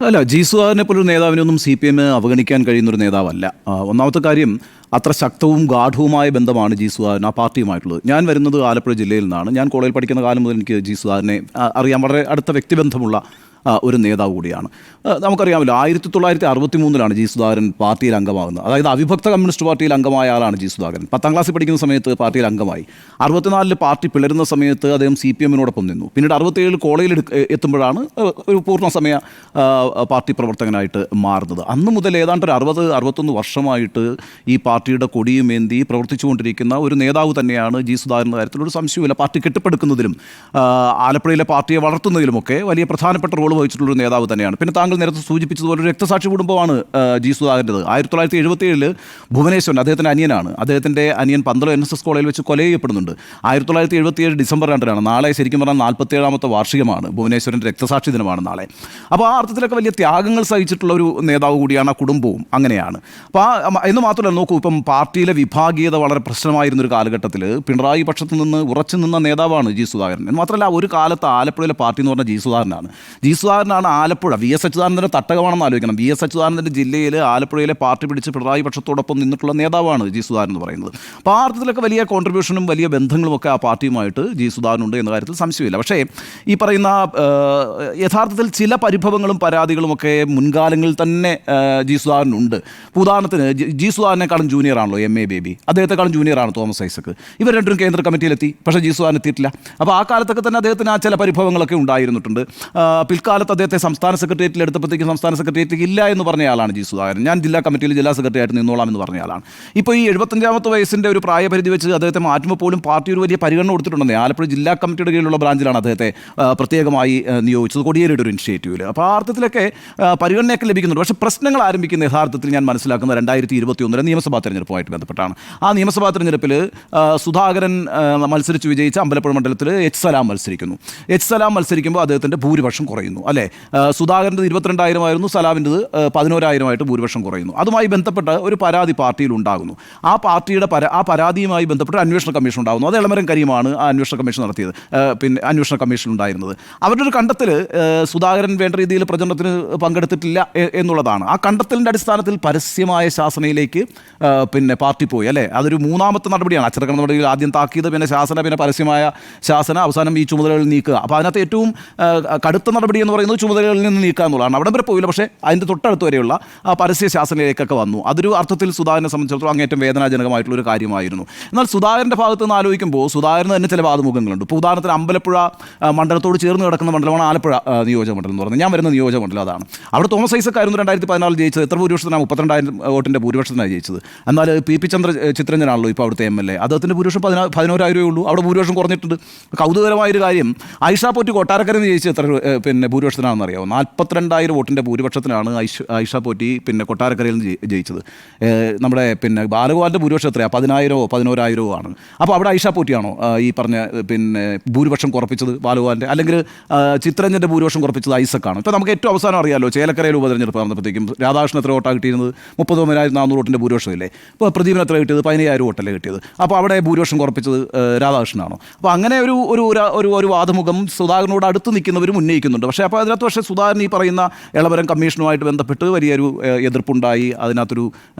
അല്ല, ജി സുധാകരനെ പോലൊരു നേതാവിനൊന്നും സി പി എം അവഗണിക്കാൻ കഴിയുന്നൊരു നേതാവല്ല. ഒന്നാമത്തെ കാര്യം, അത്ര ശക്തവും ഗാഠവുമായ ബന്ധമാണ് ജി സുധാകരൻ ആ പാർട്ടിയുമായിട്ടുള്ളത്. ഞാൻ വരുന്നത് ആലപ്പുഴ ജില്ലയിൽ നിന്നാണ്. ഞാൻ കോളേജിൽ പഠിക്കുന്ന കാലം മുതൽ എനിക്ക് ജി സുധാകരനെ അറിയാം. വളരെ അടുത്ത വ്യക്തിബന്ധമുള്ള ഒരു നേതാവ് കൂടിയാണ്. നമുക്കറിയാമല്ലോ, 1963 ജി സുധാകരൻ പാർട്ടിയിൽ അംഗമാകുന്നത്. അതായത് അവിഭക്ത കമ്മ്യൂണിസ്റ്റ് പാർട്ടിയിൽ അംഗമായ ആളാണ് ജി സുധാകരൻ. 10ാം ക്ലാസ്സിൽ പഠിക്കുന്ന സമയത്ത് പാർട്ടിയിൽ അംഗമായി. 64 പാർട്ടി പിളരുന്ന സമയത്ത് അദ്ദേഹം സി പി എമ്മിനോടൊപ്പം നിന്നു. പിന്നീട് 67 കോളേജിൽ എത്തുമ്പോഴാണ് ഒരു പൂർണ്ണസമയ പാർട്ടി പ്രവർത്തകനായിട്ട് മാറുന്നത്. അന്ന് മുതൽ ഏതാണ്ട് ഒരു 60-61 വർഷമായിട്ട് ഈ പാർട്ടിയുടെ കൊടിയുമേന്തി പ്രവർത്തിച്ചുകൊണ്ടിരിക്കുന്ന ഒരു നേതാവ് തന്നെയാണ് ജി സുധാകരൻ എന്ന കാര്യത്തിലൊരു സംശയമില്ല. പാർട്ടി കെട്ടിപ്പടുക്കുന്നതിലും ആലപ്പുഴയിലെ പാർട്ടിയെ വളർത്തുന്നതിലുമൊക്കെ വലിയ പ്രധാനപ്പെട്ട റോൾ വഹിച്ചിട്ടുള്ളൊരു നേതാവ് തന്നെയാണ്. പിന്നെ താങ്കൾ നേരത്തെ സൂചിപ്പിച്ചതുപോലെ ഒരു രക്തസാക്ഷി കുടുംബമാണ് ജി സുധാകരൻ്റെത്. 1977 ഭുവനേശ്വരൻ, അദ്ദേഹത്തിൻ്റെ അനിയനാണ്. അദ്ദേഹത്തിൻ്റെ അനിയൻ പന്തളം NSS കോളേജിൽ വെച്ച് കൊല ചെയ്യപ്പെടുന്നുണ്ട്. 1977 ഡിസംബർ 2 നാളെ ശരിക്കും പറഞ്ഞാൽ 47ാമത്തെ വാർഷികമാണ്. ഭുവനേശ്വരൻ്റെ രക്തസാക്ഷി ദിനമാണ് നാളെ. അപ്പോൾ ആ അർത്ഥത്തിലൊക്കെ വലിയ ത്യാഗങ്ങൾ സഹിച്ചിട്ടുള്ള ഒരു നേതാവ് കൂടിയാണ്. ആ കുടുംബവും അങ്ങനെയാണ്. അപ്പോൾ എന്ന് മാത്രമല്ല, നോക്കൂ, ഇപ്പം പാർട്ടിയിലെ വിഭാഗീയത വളരെ പ്രശ്നമായിരുന്നൊരു കാലഘട്ടത്തിൽ പിണറായി പക്ഷത്ത് നിന്ന് ഉറച്ചു നിന്ന നേതാവാണ് ജി സുധാകരൻ. എന്ന് മാത്രമല്ല, ഒരു കാലത്ത് ആലപ്പുഴയിലെ പാർട്ടി എന്ന് പറഞ്ഞാൽ ജി സുധാകരനാണ്. ജി സുധാകരനാണ് ആലപ്പുഴ VS അച്യുതാനന്ദൻ്റെ തട്ടകമാണെന്ന് ആലോചിക്കണം. VS അച്യുതാനന്ദൻ്റെ ജില്ലയിൽ ആലപ്പുഴയിലെ പാർട്ടി പിടിച്ച് പിണറായി പക്ഷത്തോടൊപ്പം നിന്നിട്ടുള്ള നേതാവാണ് ജി സുധാകരൻ എന്ന് പറയുന്നത്. അപ്പോൾ ആ അർത്ഥത്തിലൊക്കെ വലിയ കോൺട്രിബ്യൂഷനും വലിയ ബന്ധങ്ങളും ഒക്കെ ആ പാർട്ടിയുമായിട്ട് ജി സുധാകരനുണ്ട് എന്ന കാര്യത്തിൽ സംശയമില്ല. പക്ഷേ ഈ പറയുന്ന യഥാർത്ഥത്തിൽ ചില പരിഭവങ്ങളും പരാതികളും ഒക്കെ മുൻകാലങ്ങളിൽ തന്നെ ജി സുധാകരനുണ്ട്. ഉദാഹരണത്തിന്, ജി സുധാകരനെക്കാളും ജൂനിയറാണല്ലോ MA ബേബി, അദ്ദേഹത്തെക്കാളും ജൂനിയറാണ് തോമസ് ഐസക്. ഇവർ രണ്ടും കേന്ദ്ര കമ്മിറ്റിയിലെത്തി, പക്ഷേ ജി സുധാകരൻ എത്തിയിട്ടില്ല. അപ്പോൾ ആ കാലത്തൊക്കെ തന്നെ അദ്ദേഹത്തിന് ആ ചില പരിഭവങ്ങളൊക്കെ ഉണ്ടായിരുന്നിട്ടുണ്ട്. പിൽക്കാലത്ത് അദ്ദേഹത്തെ സംസ്ഥാന സെക്രട്ടേറിയറ്റിൽ എടുത്തപ്പോഴത്തേക്കും സംസ്ഥാന സെക്രട്ടേറിയറ്റിൽ ഇല്ല എന്ന് പറഞ്ഞ ആളാണ് ജി സുധാകരൻ. ഞാൻ ജില്ലാ കമ്മിറ്റിയിൽ ജില്ലാ സെക്രട്ടറി ആയിട്ട് നിന്നോളാം എന്ന് പറഞ്ഞ ആളാണ്. ഇപ്പോൾ ഈ 75ാമത്തെ വയസ്സിൻ്റെ ഒരു പ്രായപരിധി വെച്ച് അദ്ദേഹത്തെ മാറ്റുമ്പോൾ പോലും പാർട്ടി ഒരു വലിയ പരിഗണന കൊടുത്തിട്ടുണ്ടെന്നേ. ആലപ്പുഴ ജില്ലാ കമ്മിറ്റിയുടെ കീഴിലുള്ള ബ്രാഞ്ചിലാണ് അദ്ദേഹത്തെ പ്രത്യേകമായി നിയോഗിച്ചത്, കോടിയേരിയുടെ ഒരു ഇനിഷ്യേറ്റീവിൽ. അപ്പോൾ ആ അർത്ഥത്തിലൊക്കെ പരിഗണനയൊക്കെ ലഭിക്കുന്നുണ്ട്. പക്ഷേ പ്രശ്നങ്ങൾ ആരംഭിക്കുന്ന യഥാർത്ഥത്തിൽ ഞാൻ മനസ്സിലാക്കുന്ന 2021 നിയമസഭാ തെരഞ്ഞെടുപ്പുമായിട്ട് ബന്ധപ്പെട്ടാണ്. ആ നിയമസഭാ തെരഞ്ഞെടുപ്പിൽ സുധാകരൻ മത്സരിച്ച് വിജയിച്ച അമ്പലപ്പുഴ മണ്ഡലത്തിൽ എച്ച് സലാം മത്സരിക്കുന്നു. എച്ച് സലാം മത്സരിക്കുമ്പോൾ അദ്ദേഹത്തിൻ്റെ ഭൂരിപക്ഷം കുറയുന്നു, അല്ലേ? സുധാകരൻ്റെ 22,000 ആയിരുന്നു, സലാമിൻ്റെത് 11,000 ഭൂരിപക്ഷം കുറയുന്നു. അതുമായി ബന്ധപ്പെട്ട ഒരു പരാതി പാർട്ടിയിൽ ഉണ്ടാകുന്നു. ആ പാർട്ടിയുടെ പരാതിയുമായി ബന്ധപ്പെട്ട് അന്വേഷണ കമ്മീഷൻ ഉണ്ടാകുന്നു. അത് എളമരം കരീമാണ് ആ അന്വേഷണ കമ്മീഷൻ നടത്തിയത്. പിന്നെ അന്വേഷണ കമ്മീഷൻ ഉണ്ടായിരുന്നത് അവരുടെ ഒരു കണ്ടെത്തൽ സുധാകരൻ വേണ്ട രീതിയിൽ പ്രചരണത്തിന് പങ്കെടുത്തിട്ടില്ല എന്നുള്ളതാണ്. ആ കണ്ടെത്തലിൻ്റെ അടിസ്ഥാനത്തിൽ പരസ്യമായ ശാസനയിലേക്ക് പിന്നെ പാർട്ടി പോയി, അല്ലേ? അതൊരു മൂന്നാമത്തെ നടപടിയാണ്. അച്ചടക്ക നടപടിയിൽ ആദ്യം താക്കീത്, പിന്നെ ശാസന, പിന്നെ പരസ്യമായ ശാസന, അവസാനം ഈ ചുമതലകൾ നീക്കുക. അപ്പോൾ അതിനകത്ത് ഏറ്റവും കടുത്ത നടപടി എന്ന് പറയുന്നത് ചുമതലകളിൽ നിന്ന് നീക്കുക എന്നുള്ളതാണ്. അവിടെ വരെ പോയില്ല, പക്ഷേ അതിൻ്റെ തൊട്ടടുത്ത് വരെയുള്ള ആ പരസ്യ ശാസനയിലേക്കൊക്കെ വന്നു. അതൊരു അർത്ഥത്തിൽ സുധാകരനെ സംബന്ധിച്ചിടത്തോളം അങ്ങേറ്റം വേദനാജനകമായിട്ടുള്ളൊരു കാര്യമായിരുന്നു. എന്നാൽ സുധാകരൻ്റെ ഭാഗത്ത് നിന്ന് ആലോചിക്കുമ്പോൾ സുധാകരന് തന്നെ ചില വാദമുഖങ്ങളുണ്ട്. ഇപ്പോൾ ഉദാഹരണത്തിന് അമ്പലപ്പുഴ മണ്ഡലത്തോട് ചേർന്ന് കിടക്കുന്ന മണ്ഡലമാണ് ആലപ്പുഴ നിയോജക മണ്ഡലം എന്ന് പറയുന്നത്. ഞാൻ വരുന്ന നിയോജക മണ്ഡലം അതാണ്. അവിടെ തോമസ് ഐസക് ആയിരുന്നു 2014 ജയിച്ചത്. എത്ര ഭൂരിപക്ഷത്തിനാണ്? 32,000 വോട്ടിൻ്റെ ഭൂരിപക്ഷത്തിനാണ് ജയിച്ചത്. എന്നാൽ PP ചിത്രഞ്ജനാണല്ലോ ഇപ്പോൾ അവിടുത്തെ MLA. അദ്ദേഹത്തിൻ്റെ ഭൂരിപക്ഷം 11,000 ഉള്ളൂ. അവിടെ ഭൂരിപക്ഷം കുറഞ്ഞിട്ടുണ്ട്. കൗതുകരമായൊരു കാര്യം, ഐഷ പോറ്റി കൊട്ടാരക്കരയിൽ നിന്ന് ജയിച്ചത് എത്ര പിന്നെ ഭൂരിപക്ഷത്തിനാണെന്ന് അറിയാമോ? 42,000 വോട്ടിൻ്റെ ഭൂരിപക്ഷത്തിനാണ് ഐഷ പോറ്റി പിന്നെ കൊട്ടാരക്കരയിൽ നിന്ന് ജയിച്ചത്. നമ്മുടെ പിന്നെ ബാലഗോപാലിൻ്റെ ഭൂരിപക്ഷം എത്രയാണ്? 10,000 11,000 ആണ്. അപ്പോൾ അവിടെ ഐഷ പോറ്റിയാണോ ഈ പറഞ്ഞ പിന്നെ ഭൂരിപക്ഷം കുറപ്പിച്ചത് ബാലഗോപാലിൻ്റെ? അല്ലെങ്കിൽ ചിത്രഞ്ജൻ്റെ ഭൂരിപക്ഷം കുറപ്പിച്ചത് ഐസക്കാണ്? ഇപ്പോൾ നമുക്ക് ഏറ്റവും അവസാനം അറിയാമല്ലോ, ചേലക്കരയിൽ ഉപതെരഞ്ഞെടുപ്പ് നടന്നപ്പോഴത്തേക്കും രാധാകൃഷ്ണൻ എത്ര വോട്ടാണ് കിട്ടിയിരുന്നത്? 39,400 വോട്ടിൻ്റെ ഭൂരിപക്ഷമില്ലേ? ഇപ്പോൾ പ്രദീപിന് എത്ര കിട്ടിയത്? 15,000 വോട്ടല്ലേ കിട്ടിയത്? അപ്പോൾ അവിടെ ഭൂരിപക്ഷം കുറപ്പിച്ചത് രാധാകൃഷ്ണനാണോ? അപ്പോൾ അങ്ങനെ ഒരു വാദമുഖം സുധാകരനോട് അടുത്ത് നിൽക്കുന്നവരും ഉന്നയിക്കുന്നുണ്ട്. അപ്പോൾ അതിനകത്ത് സുധാകരൻ ഈ പറയുന്ന എളമരം കമ്മീഷനുമായിട്ട് ബന്ധപ്പെട്ട് വലിയൊരു എതിർപ്പുണ്ടായി, അതിനകത്തൊരു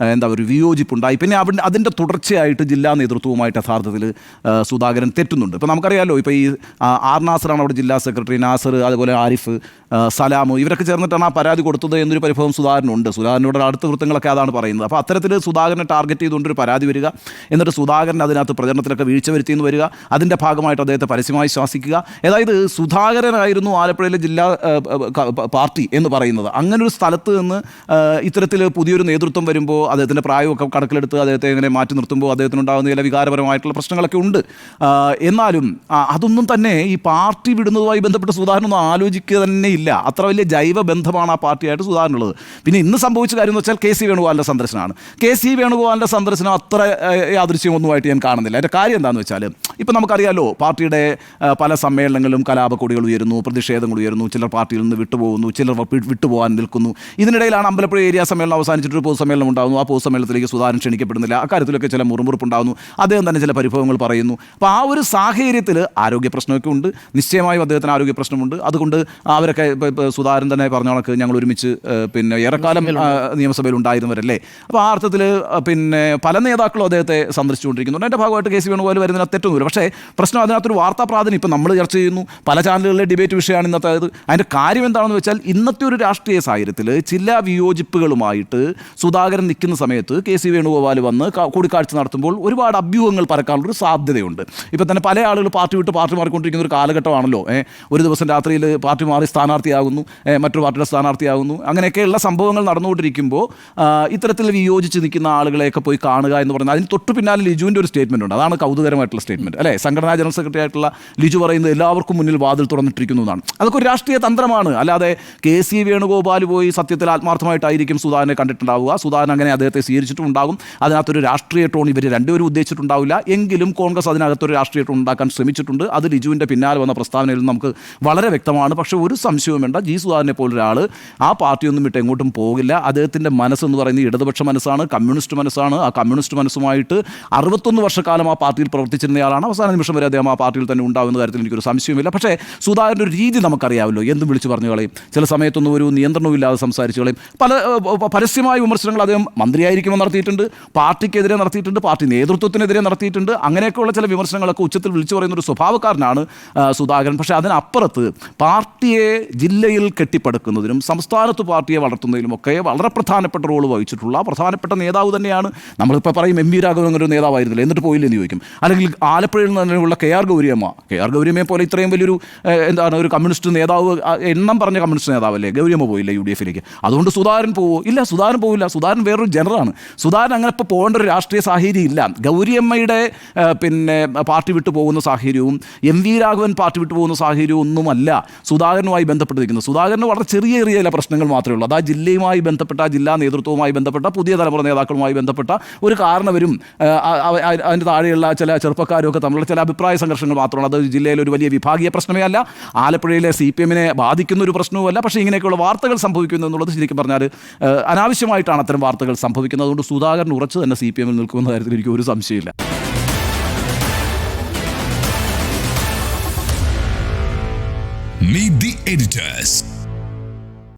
ഒരു വിയോജിപ്പുണ്ടായി. പിന്നെ അതിൻ്റെ തുടർച്ചയായിട്ട് ജില്ലാ നേതൃത്വവുമായിട്ട് യഥാർത്ഥത്തിൽ സുധാകരൻ തെറ്റുന്നുണ്ട്. ഇപ്പോൾ നമുക്കറിയാമല്ലോ, ഇപ്പോൾ ഈ R നാസറാണ് അവിടെ ജില്ലാ സെക്രട്ടറി, നാസർ, അതുപോലെ ആരിഫ്, സലാം, ഇവരൊക്കെ ചേർന്നിട്ടാണ് ആ പരാതി കൊടുത്തത് എന്നൊരു പരിഭവം സുധാകരനുണ്ട്. സുധാകരനോട് അടുത്ത വൃത്തങ്ങളൊക്കെ അതാണ് പറയുന്നത്. അപ്പോൾ അത്തരത്തിൽ സുധാകരനെ ടാർഗറ്റ് ചെയ്തുകൊണ്ടൊരു പരാതി വരിക, എന്നിട്ട് സുധാകരൻ അതിനകത്ത് പ്രചരണത്തിലൊക്കെ വീഴ്ച വരുത്തിയെന്ന് വരിക, അതിൻ്റെ ഭാഗമായിട്ട് അദ്ദേഹത്തെ പരസ്യമായി ശാസിക്കുക. അതായത് സുധാകരനായിരുന്നു ആലപ്പുഴയിലെ ജില്ലാ പാർട്ടി എന്ന് പറയുന്നത്. അങ്ങനൊരു സ്ഥലത്ത് നിന്ന് ഇത്തരത്തിൽ പുതിയൊരു നേതൃത്വം വരുമ്പോൾ അദ്ദേഹത്തിൻ്റെ പ്രായമൊക്കെ കണക്കിലെടുത്ത് അദ്ദേഹത്തെ ഇങ്ങനെ മാറ്റി നിർത്തുമ്പോൾ അദ്ദേഹത്തിനുണ്ടാകുന്ന ചില വികാരപരമായിട്ടുള്ള പ്രശ്നങ്ങളൊക്കെ ഉണ്ട്. എന്നാലും അതൊന്നും തന്നെ ഈ പാർട്ടി വിടുന്നതുമായി ബന്ധപ്പെട്ട് സുധാകരനൊന്നും ആലോചിക്കുക തന്നെ ഇല്ല. അത്ര വലിയ ജൈവ ബന്ധമാണ് ആ പാർട്ടിയായിട്ട് സുധാകരനുള്ളത്. പിന്നെ ഇന്ന് സംഭവിച്ച കാര്യം എന്ന് വെച്ചാൽ KC വേണുഗോപാലിൻ്റെ സന്ദർശനമാണ്. KC വേണുഗോപാലിൻ്റെ സന്ദർശനം അത്ര യാദൃശ്യമൊന്നുമായിട്ട് ഞാൻ കാണുന്നില്ല. അതിൻ്റെ കാര്യം എന്താണെന്ന് വെച്ചാൽ, ഇപ്പം നമുക്കറിയാമല്ലോ, പാർട്ടിയുടെ പല സമ്മേളനങ്ങളിലും കലാപക്കൊടികൾ ഉയരുന്നു, പ്രതിഷേധങ്ങൾ ഉയരുന്നു, ചിലർ ചിലർ പാർട്ടിയിൽ നിന്ന് വിട്ടുപോകുന്നു, ചിലർ വിട്ടുപോകാൻ നിൽക്കുന്നു. ഇതിനിടയിലാണ് അമ്പലപ്പുഴ ഏരിയ സമ്മേളനം അവസാനിച്ചിട്ടൊരു പൊതുസമ്മേളനം ഉണ്ടാകുന്നു. ആ പൊതുസമ്മേളനത്തിലേക്ക് സുധാകരൻ ക്ഷണിക്കപ്പെടുന്നില്ല. അക്കാര്യത്തിലൊക്കെ ചില മുറുമുറുപ്പുണ്ടാകുന്നു. അദ്ദേഹം തന്നെ ചില പരിഭവങ്ങൾ പറയുന്നു. അപ്പോൾ ആ ഒരു സാഹചര്യത്തിൽ ആരോഗ്യ പ്രശ്നമൊക്കെ ഉണ്ട്, നിശ്ചയമായും അദ്ദേഹത്തിന് ആരോഗ്യ പ്രശ്നമുണ്ട്. അതുകൊണ്ട് അവരൊക്കെ സുധാകരൻ തന്നെ പറഞ്ഞ കണക്ക് ഞങ്ങൾ ഒരുമിച്ച് ഏറെക്കാലം നിയമസഭയിൽ ഉണ്ടായിരുന്നവരല്ലേ. അപ്പോൾ ആ അർത്ഥത്തിൽ പല നേതാക്കളും അദ്ദേഹത്തെ സന്ദർശിച്ചുകൊണ്ടിരിക്കുന്നുണ്ട്. അതിൻ്റെ ഭാഗമായിട്ട് കെ സി വേണുഗോപാൽ വരുന്നതിന് തെറ്റൊന്നുമില്ല. പക്ഷേ പ്രശ്നം അതിനകത്തൊരു വാർത്താ പ്രാധാന്യം ഇപ്പം നമ്മൾ ചർച്ച ചെയ്യുന്നു, പല ചാനലുകളിലെ ഡിബേറ്റ് വിഷയമാണ് ഇന്നത്തെ. അതിൻ്റെ കാര്യം എന്താണെന്ന് വെച്ചാൽ ഇന്നത്തെ ഒരു രാഷ്ട്രീയ സാഹചര്യത്തിൽ ചില വിയോജിപ്പുകളുമായിട്ട് സുധാകരൻ നിൽക്കുന്ന സമയത്ത് കെ സി വേണുഗോപാൽ വന്ന് കൂടിക്കാഴ്ച നടത്തുമ്പോൾ ഒരുപാട് അഭ്യൂഹങ്ങൾ പരക്കാനുള്ളൊരു സാധ്യതയുണ്ട്. ഇപ്പം തന്നെ പല ആളുകൾ പാർട്ടി വിട്ട് പാർട്ടി മാറിക്കൊണ്ടിരിക്കുന്ന ഒരു കാലഘട്ടമാണല്ലോ. ഒരു ദിവസം രാത്രിയിൽ പാർട്ടി മാറി സ്ഥാനാർത്ഥിയാകുന്നു, മറ്റൊരു പാർട്ടിയുടെ സ്ഥാനാർത്ഥിയാകുന്നു. അങ്ങനെയൊക്കെയുള്ള സംഭവങ്ങൾ നടന്നുകൊണ്ടിരിക്കുമ്പോൾ ഇത്തരത്തിൽ വിയോജിച്ച് നിൽക്കുന്ന ആളുകളെയൊക്കെ പോയി കാണുക എന്ന് പറഞ്ഞാൽ അതിന് തൊട്ട് പിന്നാലെ ലിജുവിൻ്റെ ഒരു സ്റ്റേറ്റ്മെൻ്റ് ഉണ്ട്. അതാണ് കൗതുകരമായിട്ടുള്ള സ്റ്റേറ്റ്മെൻറ്റ് അല്ലേ. സംഘടനാ ജനറൽ സെക്രട്ടറി ആയിട്ടുള്ള ലിജു പറയുന്നത് എല്ലാവർക്കും മുന്നിൽ വാതിൽ തുറന്നിട്ടിരിക്കുന്നു എന്നാണ്. അതൊക്കെ ഒരു രാഷ്ട്രീയ തന്ത്രമാണ്. അല്ലാതെ കെ സി വേണുഗോപാൽ പോയി സത്യത്തിൽ ആത്മാർത്ഥമായിട്ടായിരിക്കും സുധാകരനെ കണ്ടിട്ടുണ്ടാവുക. സുധാകരൻ അങ്ങനെ അദ്ദേഹത്തെ സ്വീകരിച്ചിട്ടുണ്ടാകും. അതിനകത്തൊരു രാഷ്ട്രീയ ടോൺ ഇവർ രണ്ടുപേരും ഉദ്ദേശിച്ചിട്ടുണ്ടാവില്ല. എങ്കിലും കോൺഗ്രസ് അതിനകത്തൊരു രാഷ്ട്രീയ ടോൺ ഉണ്ടാക്കാൻ ശ്രമിച്ചിട്ടുണ്ട്. അത് ലിജുവിൻ്റെ പിന്നാലെ വന്ന പ്രസ്താവനയിൽ നമുക്ക് വളരെ വ്യക്തമാണ്. പക്ഷേ ഒരു സംശയവും വേണ്ട, ജി സുധാകരനെ പോലൊരാൾ ആ പാർട്ടിയൊന്നും വിട്ട് എങ്ങോട്ടും പോകില്ല. അദ്ദേഹത്തിൻ്റെ മനസ്സെന്ന് പറയുന്നത് ഇടതുപക്ഷ മനസ്സാണ്, കമ്മ്യൂണിസ്റ്റ് മനസ്സാണ്. ആ കമ്മ്യൂണിസ്റ്റ് മനസ്സുമായിട്ട് 61 വർഷക്കാലം ആ പാർട്ടിയിൽ പ്രവർത്തിച്ചിരുന്നയാളാണ്. അവസാന നിമിഷം വരെ അദ്ദേഹം ആ പാർട്ടിയിൽ തന്നെ ഉണ്ടാകുന്ന കാര്യത്തിൽ എനിക്കൊരു സംശയമില്ല. പക്ഷേ സുധാകരൻ്റെ ഒരു രീതി നമുക്കറിയാമല്ലോ. എന്തും വിളിച്ചു പറഞ്ഞു കളയും, ചില സമയത്തൊന്നും ഒരു നിയന്ത്രണവും ഇല്ലാതെ സംസാരിച്ചു കളയും. പരസ്യമായ വിമർശനങ്ങൾ അദ്ദേഹം മന്ത്രിയായിരിക്കുമ്പോൾ നടത്തിയിട്ടുണ്ട്, പാർട്ടിക്കെതിരെ നടത്തിയിട്ടുണ്ട്, പാർട്ടി നേതൃത്വത്തിനെതിരെ നടത്തിയിട്ടുണ്ട്. അങ്ങനെയൊക്കെയുള്ള ചില വിമർശനങ്ങളൊക്കെ ഉച്ചത്തിൽ വിളിച്ചു പറയുന്ന ഒരു സ്വഭാവക്കാരനാണ് സുധാകരൻ. പക്ഷേ അതിനപ്പുറത്ത് പാർട്ടിയെ ജില്ലയിൽ കെട്ടിപ്പടുക്കുന്നതിനും സംസ്ഥാനത്ത് പാർട്ടിയെ വളർത്തുന്നതിനുമൊക്കെ വളരെ പ്രധാനപ്പെട്ട റോൾ വഹിച്ചിട്ടുള്ള പ്രധാനപ്പെട്ട നേതാവ് തന്നെയാണ്. നമ്മളിപ്പോൾ പറയും എം വി രാഘവൻ ഒരു നേതാവായിരുന്നില്ല, എന്നിട്ട് പോയില്ലെന്ന് ചോദിക്കും. അല്ലെങ്കിൽ ആലപ്പുഴയിൽ നിന്നുള്ള കെ ആർ ഗൗരിയമ്മയെ പോലെ ഇത്രയും വലിയൊരു ഒരു കമ്മ്യൂണിസ്റ്റ് നേതാവ്, എണ്ണം പറഞ്ഞ കമ്മ്യൂണിസ്റ്റ് നേതാവല്ലേ, ഗൗരിയമ്മ പോയില്ല യു ഡി എഫിലേക്ക്. അതുകൊണ്ട് സുധാകരൻ പോവോ? ഇല്ല, സുധാകരൻ പോവില്ല. സുധാകരൻ വേറൊരു ജനറാണ്. സുധാകരൻ അങ്ങനെ ഇപ്പോൾ പോകേണ്ട ഒരു രാഷ്ട്രീയ സാഹചര്യം ഇല്ല. ഗൗരിയമ്മയുടെ പാർട്ടി വിട്ടു പോകുന്ന സാഹചര്യവും എം വി രാഘവൻ പാർട്ടി വിട്ടു പോകുന്ന സാഹചര്യവും ഒന്നുമല്ല സുധാകരനുമായി ബന്ധപ്പെട്ടിരിക്കുന്നത്. സുധാകരന് വളരെ ചെറിയ ചില പ്രശ്നങ്ങൾ മാത്രമേ ഉള്ളൂ. അത് ആ ജില്ലയുമായി ബന്ധപ്പെട്ട, ജില്ലാ നേതൃത്വവുമായി ബന്ധപ്പെട്ട, പുതിയ തലമുറ നേതാക്കളുമായി ബന്ധപ്പെട്ട ഒരു കാരണവരും അതിൻ്റെ താഴെയുള്ള ചില ചെറുപ്പക്കാരും തമ്മിലുള്ള ചില അഭിപ്രായ സംഘർഷങ്ങൾ മാത്രമാണ്. അത് ജില്ലയിലെ ഒരു വലിയ വിഭാഗീയ പ്രശ്നമേ അല്ല, ആലപ്പുഴയിലെ CPM ബാധിക്കുന്ന ഒരു പ്രശ്നവുമല്ല. പക്ഷേ ഇങ്ങനെയൊക്കെയുള്ള വാർത്തകൾ സംഭവിക്കുന്നു എന്നുള്ളത് ശരിക്കും പറഞ്ഞാൽ അനാവശ്യമായിട്ടാണ് അത്തരം വാർത്തകൾ സംഭവിക്കുന്നത്. അതുകൊണ്ട് സുധാകരൻ ഉറച്ചു തന്നെ CPM നിൽക്കുന്ന കാര്യത്തിൽ എനിക്ക് ഒരു സംശയമില്ല. Meet the editors.